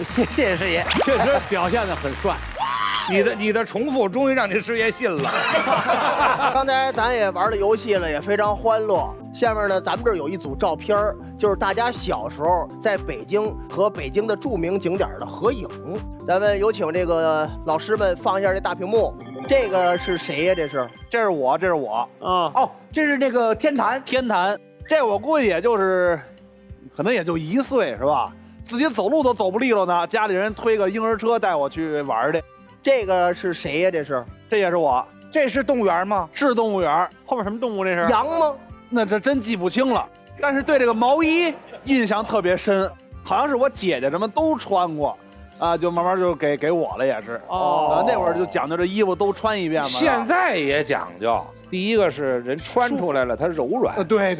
谢谢师爷，
确实表现得很帅。
你的重复终于让你师爷信了。
刚才咱也玩了游戏了，也非常欢乐。下面呢，咱们这儿有一组照片，就是大家小时候在北京和北京的著名景点的合影。咱们有请这个老师们放一下这大屏幕。这个是谁呀？这是我。
哦，这是那个天坛。
这我估计也就是，可能也就1岁是吧？自己走路都走不利落呢，家里人推个婴儿车带我去玩去。
这个是谁呀？这
也是我。
这是动物园吗？
是动物园。
后面什么动物？这是
羊吗？
那这真记不清了，但是对这个毛衣印象特别深，好像是我姐姐什么都穿过。啊，就慢慢就给我了，也是哦。那会儿就讲究这衣服都穿一遍嘛。
现在也讲究，第一个是人穿出来了，它柔软，
对，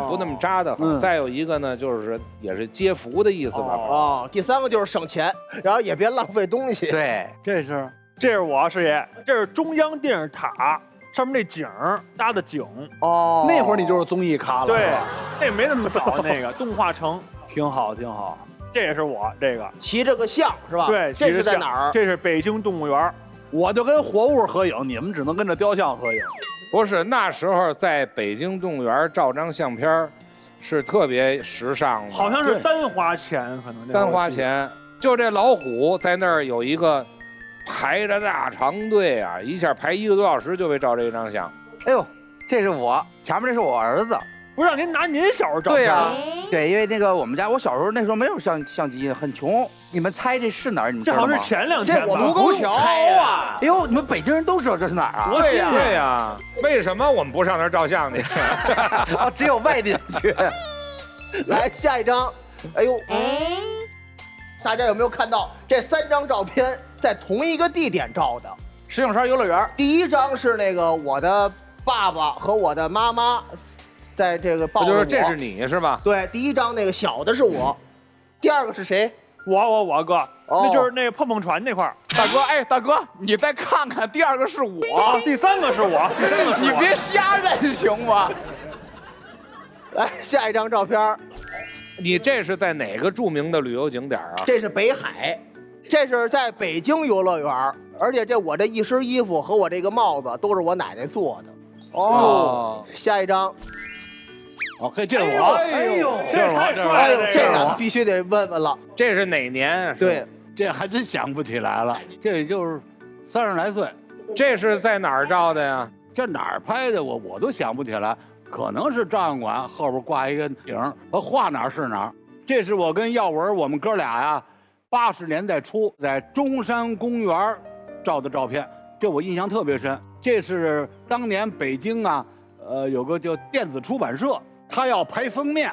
不那么扎得很。再有一个呢，就是也是接福的意思吧。
哦，第三个就是省钱，然后也别浪费东西。
对，
这
是我师爷，这是中央电视塔上面那景搭的景。
哦，那会儿你就是综艺咖了。
对，那没那么早，那个动画城挺好。这也是我这个
骑着个象是吧？
对，
这是在哪儿？
这是北京动物园。
我就跟活物合影，你们只能跟着雕像合影。
不是，那时候在北京动物园照张相片是特别时尚的，
好像是单花钱，可能
单花钱。就这老虎在那儿有一个排着大长队啊，一下排1个多小时就为照这张相。
哎呦，这是我，前面这是我儿子。
不是让您拿您小时候照片？
对呀，对，因为那个我们家我小时候那时候没有相机，很穷。你们猜这是哪儿？你们知道吗？
这好像是前2天吧。
这我们不用猜啊！
哎呦，你们北京人都知道这是哪儿啊？
对呀，为什么我们不上那儿照相去？
只有外地人去。
来下一张，哎呦，大家有没有看到这3张照片在同一个地点照的？
石景山游乐园。
第一张是那个我的爸爸和我的妈妈。在这个抱着我，
这是你是吧？
对，第一张那个小的是我，第二个是谁？
我哥，那就是那个碰碰船那块儿。
大哥，哎，大哥，你再看看，第2个是我，
第3个是我，
你别瞎认行吗？
来，下一张照片，
你这是在哪个著名的旅游景点啊？
这是北海，这是在北京游乐园，而且我这一身衣服和我这个帽子都是我奶奶做的。哦，下一张。
这是我，
这太帅了，
这个必须得问问了，
这是哪年？
对，
这还真想不起来了，这也就是30来岁。
这是在哪儿照的呀？
这哪儿拍的？我都想不起来，可能是照相馆后边挂一个顶，画哪儿是哪儿。这是我跟耀文我们哥俩呀，80年代初在中山公园照的照片，这我印象特别深。这是当年北京啊，有个叫电子出版社。他要拍封面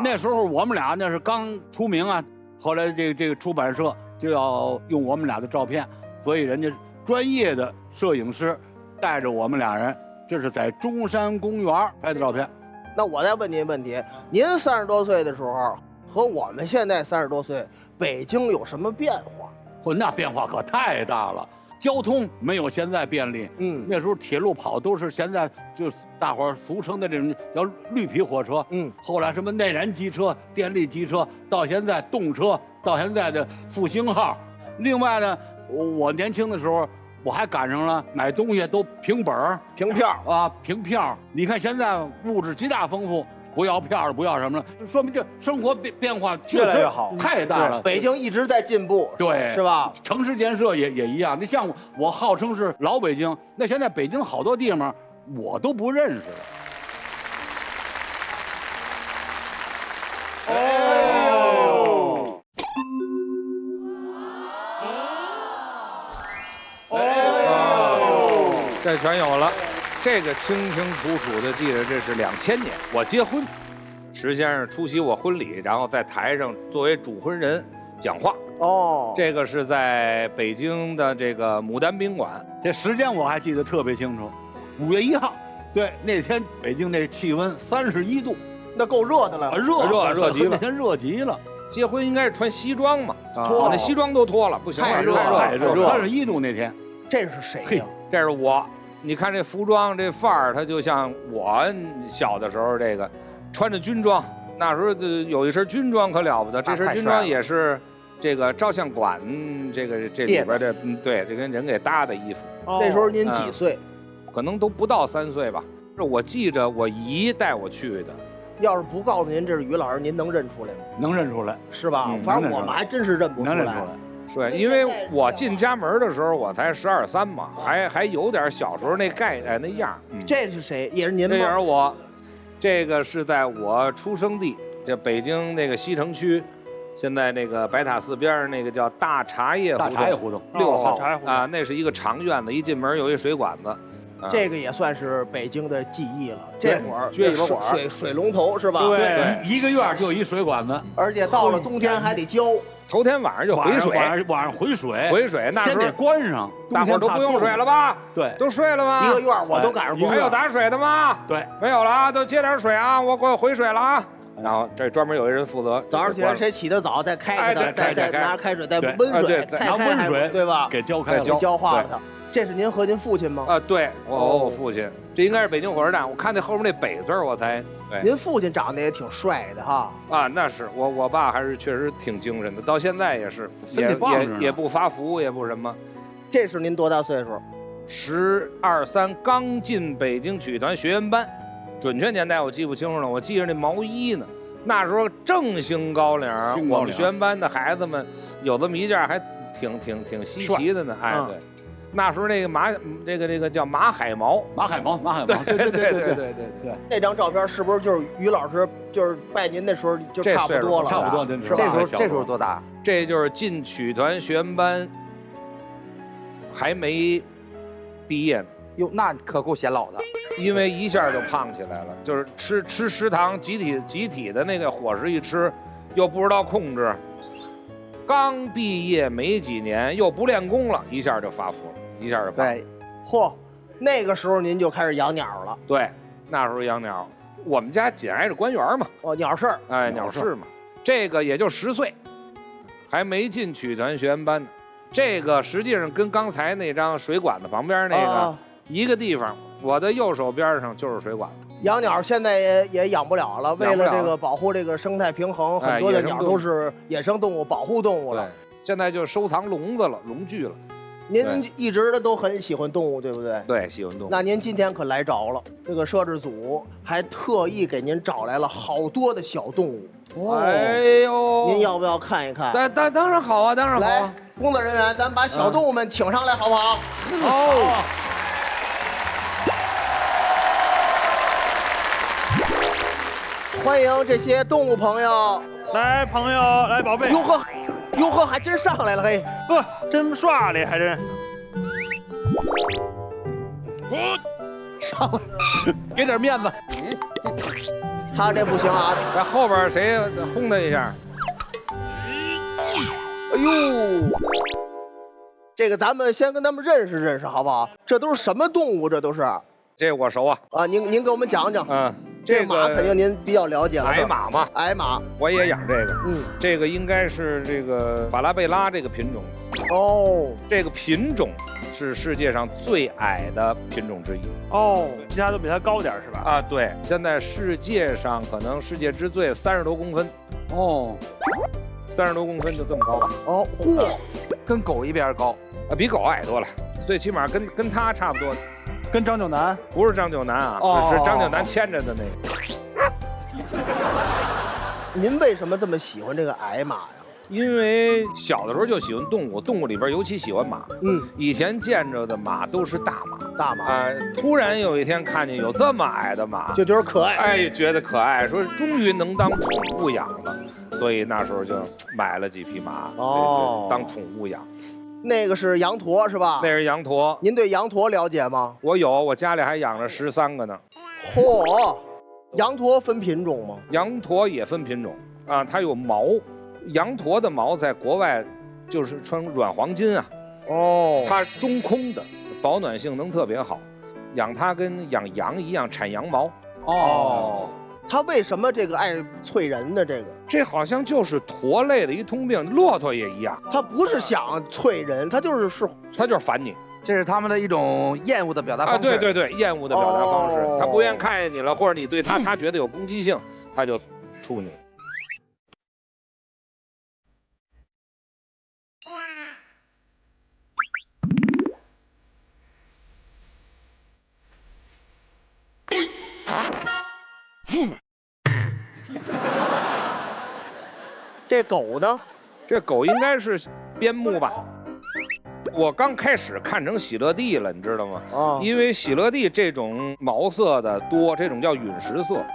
那时候我们俩那是刚出名啊，后来这个出版社就要用我们俩的照片，所以人家专业的摄影师带着我们俩人，这是在中山公园拍的照片。
那我再问您问题，您30多岁的时候和我们现在30多岁，北京有什么变化？
那变化可太大了。交通没有现在便利，那时候铁路跑都是现在就大伙儿俗称的这种叫绿皮火车，后来什么内燃机车、电力机车，到现在动车，到现在的复兴号。另外呢，我年轻的时候我还赶上了买东西都凭本儿、
凭票
啊，凭票。你看现在物质极大丰富。不要票了，不要什么了，就说明这生活变化
越来越好，
太大了。
北京一直在进步，
对，
是吧？
城市建设也一样。你像我号称是老北京，那现在北京好多地方我都不认识了。
这全有了。这个清清楚楚的记得，这是2000年我结婚，石先生出席我婚礼，然后在台上作为主婚人讲话。这个是在北京的这个牡丹宾馆，
这时间我还记得特别清楚，5月1号。对，那天北京那气温31度，
那够热的了，
热极了，
那天热极了。
结婚应该是穿西装嘛，那西装都脱了，不行了，太热
，31度那天。
这是谁呀？
这是我。你看这服装这范儿，它就像我小的时候这个穿着军装，那时候有一身军装可了不得。这身军装也是这个照相馆这里边的，对，这跟人给搭的衣服。
那时候您几岁？
可能都不到3岁吧。是我记着我姨带我去的。
要是不告诉您这是于老师，您能认出来吗？
能认出来，
是吧？反正我们还真是认不出来。
能认出来。
对，因为我进家门的时候我才12、13嘛，还有点小时候那那样。
这是谁？也是您吗？
这也是我，这个是在我出生地，这北京那个西城区现在那个白塔寺边上那个叫大茶叶
胡同
6号啊，那是一个长院子，一进门有一水管子。
这个也算是北京的记忆了。这会儿
撅尾巴管
水龙头是吧？
对，一个院就一水管子，
而且到了冬天还得浇。
头天晚上就回水，
晚上回水，
那时候
先得关上，
大伙儿都不用水了吧？
对，
都睡了吗？
一个院我都赶上过。
还有打水的吗？
对，
没有了啊，都接点水啊，我给我回水了啊。然后这专门有一人负责，
早上起来谁起得早，再开着它，再拿开水，再温水，
拿温水
对吧？
给浇开了，
浇化了它。这是您和您父亲吗？
啊，对，我父亲，这应该是北京火车站。我看那后面那北字我才。
您父亲长得也挺帅的哈。
啊，那是我爸还是确实挺精神的，到现在也是，也不发福，也不什么。
这是您多大岁数
？12、13，刚进北京曲艺团学员班，准确年代我记不清楚了，我记着那毛衣呢。那时候正兴高领，我们学员班的孩子们有这么一件还挺稀奇的呢。哎，对。那时候那个这个叫马海毛，对。
那张照片是不是就是于老师就是拜您的时候就差不多了？
差不多，
是吧？
这时候多大？
这就是进曲团学员班，还没毕业呢。
哟，那可够显老的。
因为一下就胖起来了，就是吃食堂集体的那个伙食一吃，又不知道控制。刚毕业没几年，又不练功了，一下就发福了，一下就胖。
对，嚯，那个时候您就开始养鸟了。
对，那时候养鸟，我们家紧挨着官园嘛。
哦，鸟市。
哎，鸟市嘛，这个也就10岁，还没进曲团学员班呢。这个实际上跟刚才那张水管子旁边那个一个地方，我的右手边上就是水管子。
养鸟现在也养不了了，为了这个保护这个生态平衡，很多的鸟都是野生动物、保护动物了。
现在就收藏笼子了、笼具了。
您一直都很喜欢动物，对不对？
对，喜欢动物。
那您今天可来着了，这个摄制组还特意给您找来了好多的小动物。
哎呦，
您要不要看一看？
当然好啊，当然好啊。
来，工作人员，咱把小动物们请上来，好不好？
好。
欢迎这些动物朋友，
来朋友，来宝贝。
哟呵，还真上来了嘿！
真帅嘞，还真。
上来，给点面子。
他这不行啊，
在后边谁轰他一下？
哎呦，这个咱们先跟他们认识认识，好不好？这都是什么动物？这都是。
这我熟啊。
啊，您给我们讲讲。
嗯。
这个马肯定您比较了解了。
矮马嘛，
矮马，
我也养这个。这个应该是这个法拉贝拉这个品种。
哦，
这个品种是世界上最矮的品种之一。
哦，其他都比它高点是吧？
啊，对，现在世界上可能世界之最30多公分。
哦
，30多公分就这么高吧？
哦，嚯，
跟狗一边高，
比狗矮多了，最起码跟它差不多。
跟张九南
不是张九南啊，是张九南牵着的那个。
您为什么这么喜欢这个矮马呀？
因为小的时候就喜欢动物，动物里边尤其喜欢马。以前见着的马都是大马，突然有一天看见有这么矮的马，
就觉得可爱。
哎，觉得可爱，说终于能当宠物养了，所以那时候就买了几匹马，当宠物养。
那个是羊驼是吧？
那是羊驼。
您对羊驼了解吗？
我有，我家里还养了13个呢。
嚯，羊驼分品种吗？
羊驼也分品种啊，它有毛。羊驼的毛在国外就是穿软黄金啊。
哦。
它中空的，保暖性能特别好。养它跟养羊一样，产羊毛。
哦。它为什么这个爱啐人呢？
这好像就是驼类的一通病，骆驼也一样。
它不是想啐人，它就是
烦你。
这是他们的一种厌恶的表达方式。
对，厌恶的表达方式。他不愿看见你了，或者你对他觉得有攻击性，他就吐你。
这狗呢？
这狗应该是边牧吧？我刚开始看成喜乐蒂了，你知道吗？因为喜乐蒂这种毛色的多，这种叫陨石色。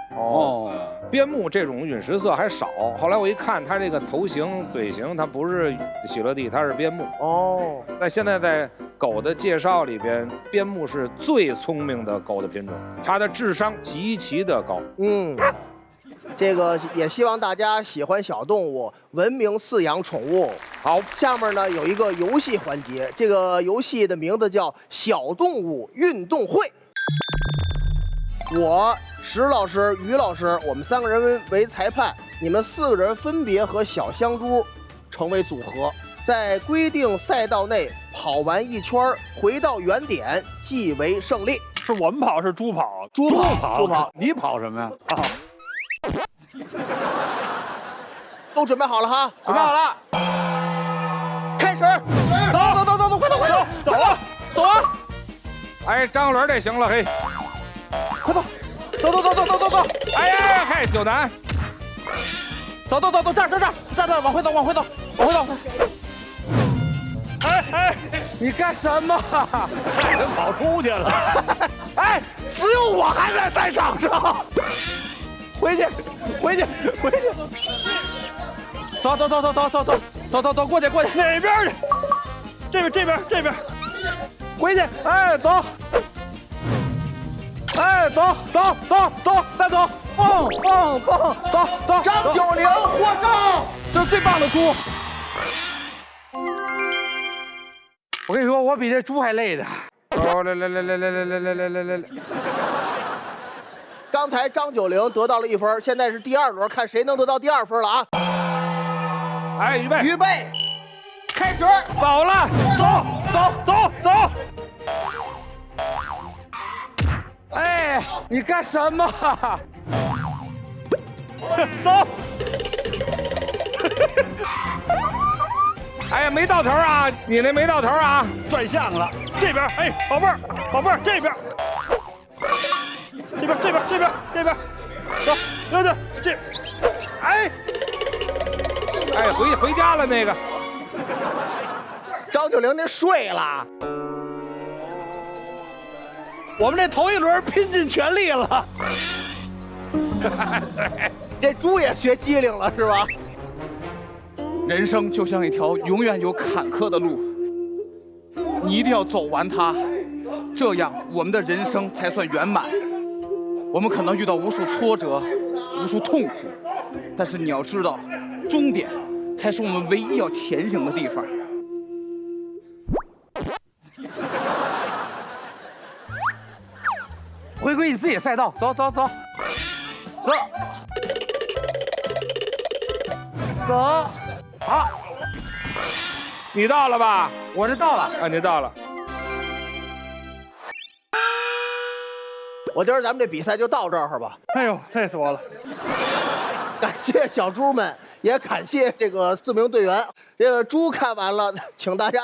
边牧这种陨石色还少。后来我一看，它这个头型、嘴型，它不是喜乐蒂，它是边牧。
哦，
那现在在狗的介绍里边，边牧是最聪明的狗的品种，它的智商极其的高。
嗯，这个也希望大家喜欢小动物，文明饲养宠物。
好，
下面呢有一个游戏环节，这个游戏的名字叫小动物运动会。我石老师、于老师，我们3个人为裁判，你们4个人分别和小香猪成为组合，在规定赛道内跑完1圈，回到原点即为胜利。
是我们跑，是猪跑？
猪跑，
你跑什么呀？
啊，
都准备好了哈？
准备好了，
开始！
走，快走，走啊！
哎，张伦这行了，嘿，
快走！
哎呀，嘿，九南，
走，这儿，往回走。
哎，你干什么？
人跑出去了。
哎，只有我还在赛场上。
回去。走，过去。
哪边去？这边。
回去。哎，走。哎，走，再走。蹦，走。
张九龄获胜，
这是最棒的猪。
我跟你说，我比这猪还累的。
哦，来。
刚才张九龄得到了1分，现在是第2轮，看谁能得到第2分了啊！
哎，
预备，开始，
走了，
走。
哎，你干什么？
走。
哎呀，没到头啊！你那没到头啊！
转向了，这边，哎，宝贝儿，这边，这边，走，对，这，哎，
回家了那个。
张九龄您睡了。
我们这头1轮拼尽全力了。
这猪也学机灵了是吧？
人生就像一条永远有坎坷的路，你一定要走完它，这样我们的人生才算圆满。我们可能遇到无数挫折、无数痛苦，但是你要知道，终点才是我们唯一要前行的地方。
回归你自己的赛道，走，好，
你到了吧？
我这到了。
啊，你到了。
我觉得咱们这比赛就到这儿吧。
哎呦，累死我了！
感谢小猪们，也感谢这个4名队员。这个猪看完了，请大家。